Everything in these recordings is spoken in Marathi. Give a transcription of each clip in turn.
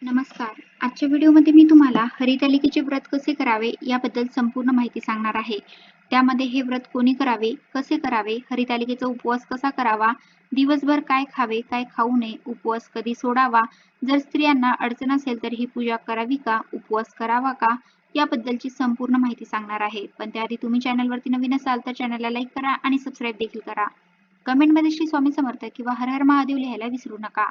नमस्कार. आजच्या व्हिडिओमध्ये मी तुम्हाला हरितालिकेचे व्रत कसे करावे याबद्दल संपूर्ण माहिती सांगणार आहे. त्यामध्ये हे व्रत कोणी करावे, कसे करावे, हरितालिकेचा उपवास कसा करावा, दिवसभर काय खावे, काय खाऊ नये, उपवास कधी सोडावा, जर स्त्रियांना अडचण असेल तर ही पूजा करावी का, उपवास करावा का, याबद्दलची संपूर्ण माहिती सांगणार आहे. पण त्याआधी तुम्ही चॅनलवरती नवीन असाल तर चॅनलला लाईक करा आणि सबस्क्राईब देखील करा. कमेंटमध्ये श्री स्वामी समर्थ किंवा हर हर महादेव लिहायला विसरू नका.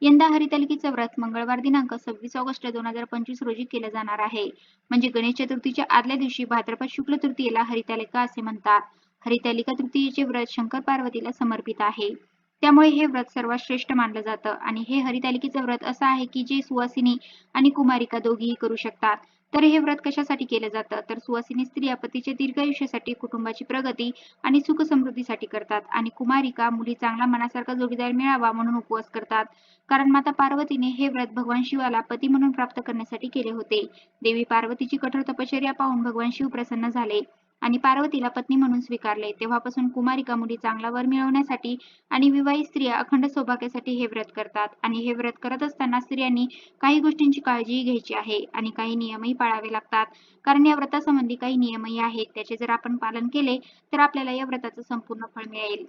यंदा हरितालिकेचे व्रत मंगळवार दिनांक 26 ऑगस्ट 2025 रोजी केले जाणार आहे. म्हणजे गणेश चतुर्थीच्या आदल्या दिवशी भाद्रपद शुक्ल तृतीयेला हरितालिका असे म्हणतात. हरितालिका तृतीयेचे व्रत शंकर पार्वतीला समर्पित आहे. त्यामुळे हे व्रत सर्वात श्रेष्ठ मानलं जातं आणि हे हरितालिकेचं व्रत असं आहे की जे सुवासिनी आणि कुमारिका दोघीही करू शकतात. तर हे व्रत कशासाठी केलं जातं तर सुवासिनी स्त्रिया पतीच्या दीर्घायुष्यासाठी, कुटुंबाची प्रगती आणि सुख समृद्धीसाठी करतात आणि कुमारिका मुली चांगला मनासारखा जोडीदार मिळावा म्हणून उपवास करतात. कारण माता पार्वतीने हे व्रत भगवान शिवाला पती म्हणून प्राप्त करण्यासाठी केले होते. देवी पार्वतीची कठोर तपश्चर्या पाहून भगवान शिव प्रसन्न झाले आणि पार्वतीला पत्नी म्हणून स्वीकारले. तेव्हापासून कुमारिका मुली चांगला वर मिळवण्यासाठी आणि विवाहित स्त्रिया अखंड सौभाग्यासाठी हे व्रत करतात आणि हे व्रत करत असताना स्त्रियांनी काही गोष्टींची काळजीही घ्यायची आहे आणि काही नियमही पाळावे लागतात. कारण या व्रतासंबंधी काही नियमही आहेत. त्याचे जर आपण पालन केले तर आपल्याला या व्रताचं संपूर्ण फळ मिळेल.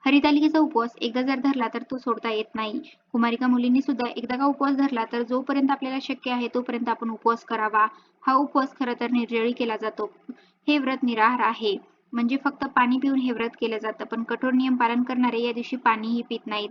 हरितालिकेचा उपवास एकदा जर धरला तर तो सोडता येत नाही. कुमारिका मुलींनी सुद्धा एकदा का उपवास धरला तर जोपर्यंत आपल्याला शक्य आहे तोपर्यंत आपण उपवास करावा. हा उपवास खरं तर निर्जळी केला जातो. हे व्रत निराहार आहे. म्हणजे फक्त पाणी पिऊन हे व्रत केलं जातं. पण कठोर नियम पालन करणारे या दिवशी पाणीही पित नाहीत.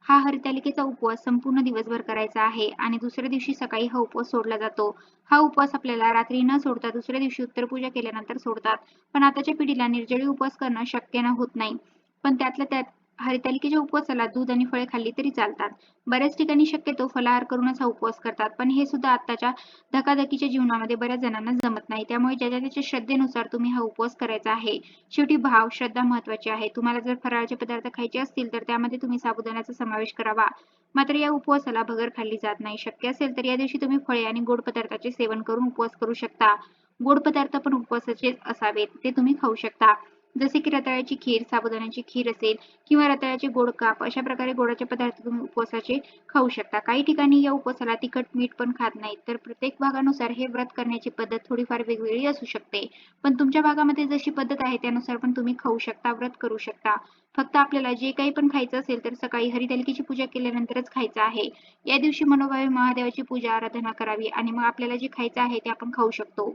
हा हरितालिकेचा उपवास संपूर्ण दिवसभर करायचा आहे आणि दुसऱ्या दिवशी सकाळी हा उपवास सोडला जातो. हा उपवास आपल्याला रात्री न सोडता दुसऱ्या दिवशी उत्तरपूजा केल्यानंतर सोडतात. पण आताच्या पिढीला निर्जळी उपवास करणं शक्य होत नाही. पण त्यातल्या त्यात हरितालिकेच्या उपवासाला दूध आणि फळे खाल्ली तरी चालतात. बऱ्याच ठिकाणी शक्यतो फलाहार करूनच हा उपवास करतात. पण हे सुद्धा आत्ताच्या धकाधकीच्या जीवनामध्ये बऱ्याच जणांना जमत नाही. त्यामुळे ज्याच्या त्याच्या श्रद्धेनुसार तुम्ही हा उपवास करायचा आहे. शेवटी भाव, श्रद्धा महत्त्वाची आहे. तुम्हाला जर फराळाचे पदार्थ खायचे असतील तर त्यामध्ये तुम्ही साबुदाण्याचा समावेश करावा. मात्र या उपवासाला भगर खाल्ली जात नाही. शक्य असेल तर या दिवशी तुम्ही फळे आणि गोड पदार्थाचे सेवन करून उपवास करू शकता. गोड पदार्थ पण उपवासाचे असावेत, ते तुम्ही खाऊ शकता. जसे की रताळ्याची खीर, साबुदाण्याची खीर असेल किंवा रताळ्याचे गोड काप अशा प्रकारे गोडाचे पदार्थ तुम्ही उपवासाचे खाऊ शकता. काही ठिकाणी या उपवासाला तिखट मीठ पण खात नाहीत. तर प्रत्येक भागानुसार हे व्रत करण्याची पद्धत थोडीफार वेगवेगळी असू शकते. पण तुमच्या भागामध्ये जशी पद्धत आहे त्यानुसार पण तुम्ही खाऊ शकता, व्रत करू शकता. फक्त आपल्याला जे काही पण खायचं असेल तर सकाळी हरितालिकेची पूजा केल्यानंतरच खायचं आहे. या दिवशी मनोभावे महादेवाची पूजा आराधना करावी आणि मग आपल्याला जे खायचं आहे ते आपण खाऊ शकतो.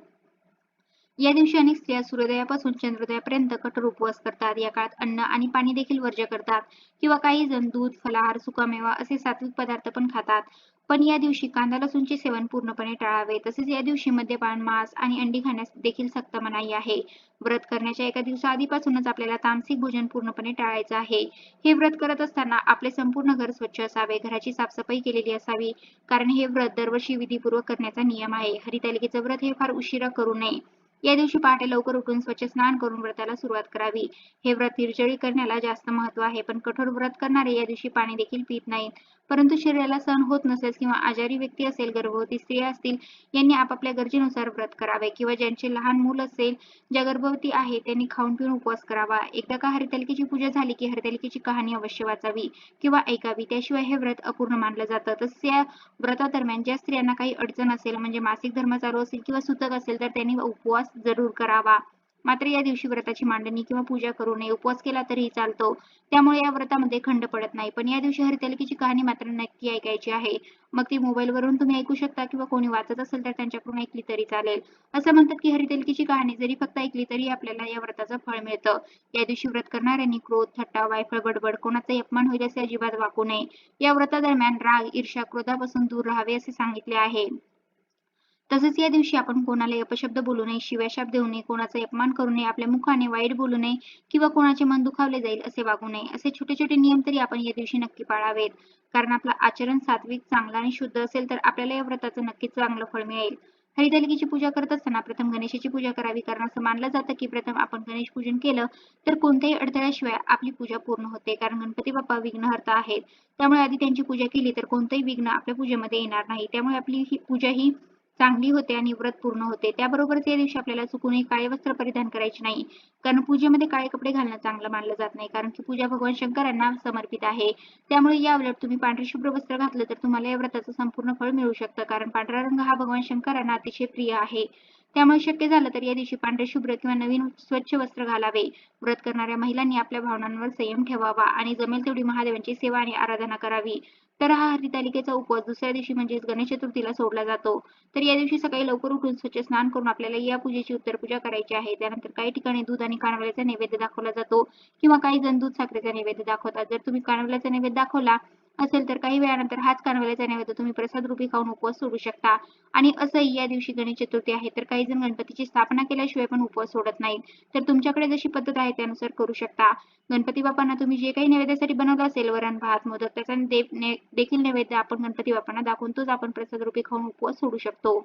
या दिवशी अनेक स्त्रिया सूर्योदयापासून चंद्रोदयापर्यंत कठोर उपवास करतात. या काळात अन्न आणि पाणी देखील वर्ज्य करतात किंवा काही जण दूध, फलाहार, सुकामेवा असे सात्विक पदार्थ पण खातात. पण या दिवशी कांदा लसूणचे सेवन पूर्णपणे टाळावे. तसेच या दिवशी मद्यपान, मांस आणि अंडी खाण्यास देखील सक्त मनाई आहे. व्रत करण्याच्या एका दिवसाआधीपासूनच आपल्याला तामसिक भोजन पूर्णपणे टाळायचं आहे. हे व्रत करत असताना आपले संपूर्ण घर स्वच्छ असावे, घराची साफसफाई केलेली असावी. कारण हे व्रत दरवर्षी विधीपूर्वक करण्याचा नियम आहे. हरितालिकेचं व्रत हे फार उशिरा करू नये. या दिवशी पहाटे लवकर उठून स्वच्छ स्नान करून व्रताला सुरुवात करावी. हे व्रत निर्जळी करण्याला जास्त महत्त्व आहे. पण कठोर व्रत करणारे या दिवशी पाणी देखील पित नाहीत. परंतु शरीराला सहन होत नसेल किंवा आजारी व्यक्ती असेल, गर्भवती स्त्रिया असतील, यांनी आपापल्या गरजेनुसार व्रत करावे किंवा ज्यांचे लहान मूल असेल, ज्या गर्भवती आहे त्यांनी खाऊन पिऊन उपवास करावा. एकदा का हरितालिकेची पूजा झाली की हरितालिकेची कहाणी अवश्य वाचावी किंवा ऐकावी. त्याशिवाय हे व्रत अपूर्ण मानलं जातं. तसेच या व्रतादरम्यान ज्या स्त्रियांना काही अडचण असेल म्हणजे मासिक धर्म चालू असेल किंवा सुतक असेल तर त्यांनी उपवास जरूर करावा. मात्र या दिवशी व्रताची मांडणी किंवा पूजा करू नये. उपवास केला तरीही चालतो. त्यामुळे या व्रतामध्ये खंड पडत नाही. पण या दिवशी हरितालिकेची कहाणी मात्र नक्की ऐकायची आहे. मग ती मोबाईलवरून तुम्ही ऐकू शकता किंवा कोणी वाचत असेल तर त्यांच्याकडून ऐकली तरी चालेल. असं म्हणतात की हरितालिकेची कहाणी जरी फक्त ऐकली तरी आपल्याला या व्रताचं फळ मिळतं. या दिवशी व्रत करणाऱ्यांनी क्रोध, थट्टा, वायफळ, बडबड कोणाचाही अपमान होईल असे अजिबात वागू नये. या व्रतादरम्यान राग, ईर्ष्या, क्रोधापासून दूर राहावे असे सांगितले आहे. तसेच या दिवशी आपण कोणालाही अपशब्द बोलू नये, शिव्याशाप देऊ नये, कोणाचा अपमान करू नये, आपल्या मुखाने वाईट बोलू नये किंवा कोणाचे मन दुखावले जाईल असे वागू नये. असे छोटे छोटे नियम तरी आपण या दिवशी नक्की पाळावेत. कारण आपलं आचरण सात्विक, चांगलं आणि शुद्ध असेल तर आपल्याला या व्रताचं नक्कीच चांगलं फळ मिळेल. हरितालिकेची पूजा करत असताना प्रथम गणेशाची पूजा करावी. कारण असं मानलं जातं की प्रथम आपण गणेश पूजन केलं तर कोणत्याही अडथळ्याशिवाय आपली पूजा पूर्ण होते. कारण गणपती बाप्पा विघ्नहर्ता आहेत. त्यामुळे आधी त्यांची पूजा केली तर कोणतंही विघ्न आपल्या पूजेमध्ये येणार नाही. त्यामुळे आपली ही पूजा ही चांगली होते आणि व्रत पूर्ण होते. त्याबरोबरच या दिवशी आपल्याला चुकूनही काळे वस्त्र परिधान करायचे नाही. कारण पूजेमध्ये काळे कपडे घालणं चांगलं मानलं जात नाही. कारण की पूजा भगवान शंकरांना समर्पित आहे. त्यामुळे याउलट तुम्ही पांढरे शुभ्र वस्त्र घातलं तर तुम्हाला या व्रताचं संपूर्ण फळ मिळू शकतं. कारण पांढरा रंग हा भगवान शंकरांना अतिशय प्रिय आहे. त्यामुळे शक्य झालं तर या दिवशी पांढरे शुभ्र किंवा नवीन स्वच्छ वस्त्र घालावे. व्रत करणाऱ्या महिलांनी आपल्या भावनांवर संयम ठेवावा आणि जमेल तेवढी महादेवांची सेवा आणि आराधना करावी. तर हा हरतालिकेचा उपवास दुसऱ्या दिवशी म्हणजेच गणेश चतुर्थीला सोडला जातो. तर या दिवशी सकाळी लवकर उठून स्वच्छ स्नान करून आपल्याला या पूजेची उत्तर पूजा करायची आहे. त्यानंतर काही ठिकाणी दूध आणि कानवल्याचा नैवेद्य दाखवला जातो किंवा काही जण दूध साखरेचा नैवेद्य दाखवतात. जर तुम्ही कानवल्याचा नैवेद्य दाखवला असेल तर काही वेळानंतर हाच कानवल्याचा नैवेद्य तुम्ही प्रसाद रूपी खाऊन उपवास सोडू शकता. आणि असंही या दिवशी गणेश चतुर्थी आहे तर काही जण गणपतीची स्थापना केल्याशिवाय पण उपवास सोडत नाहीत. तर तुमच्याकडे जशी पद्धत आहे त्यानुसार करू शकता. गणपती बाप्पांना तुम्ही जे काही नैवेद्यासाठी बनवलं असेल वरण भात मोदक त्याचा देखील नैवेद्य आपण गणपती बाप्पांना दाखवून तोच आपण प्रसाद रूपी खाऊन उपवास सोडू शकतो.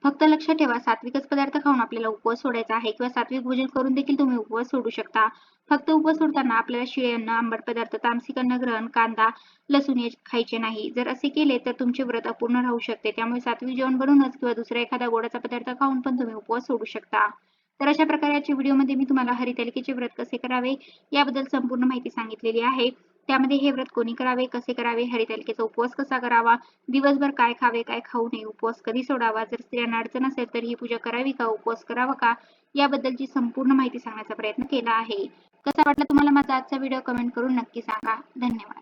फक्त लक्षात ठेवा सात्विकच पदार्थ खाऊन आपल्याला उपवास सोडायचा आहे किंवा सात्विक भोजन करून देखील तुम्ही उपवास सोडू शकता. फक्त उपवास सोडताना आपल्याला शिळे अन्न, आंबट पदार्थ, तामसिक अन्न ग्रहण, कांदा, लसूण हे खायचे नाही. जर असे केले तर तुमचे व्रत अपूर्ण राहू शकते. त्यामुळे सात्विक जेवण बनवूनच किंवा दुसरा एखादा गोडाचा पदार्थ खाऊन पण तुम्ही उपवास सोडू शकता. तर अशा प्रकारे आजच्या व्हिडिओमध्ये मी तुम्हाला हरतालिकेचे व्रत कसे करावे याबद्दल संपूर्ण माहिती सांगितलेली आहे. त्यामध्ये हे व्रत कोणी करावे, कसे करावे, हरतालिकेचा उपवास कसा करावा, दिवसभर काय खावे, काय खाऊ नये, उपवास कधी सोडावा, जर स्त्रियांना अडचण असेल तर ही पूजा करावी का, उपवास करावा का, याबद्दलची संपूर्ण माहिती सांगण्याचा प्रयत्न केला आहे. कसा वाटला तुम्हाला माझा आजचा व्हिडिओ कमेंट करून नक्की सांगा. धन्यवाद.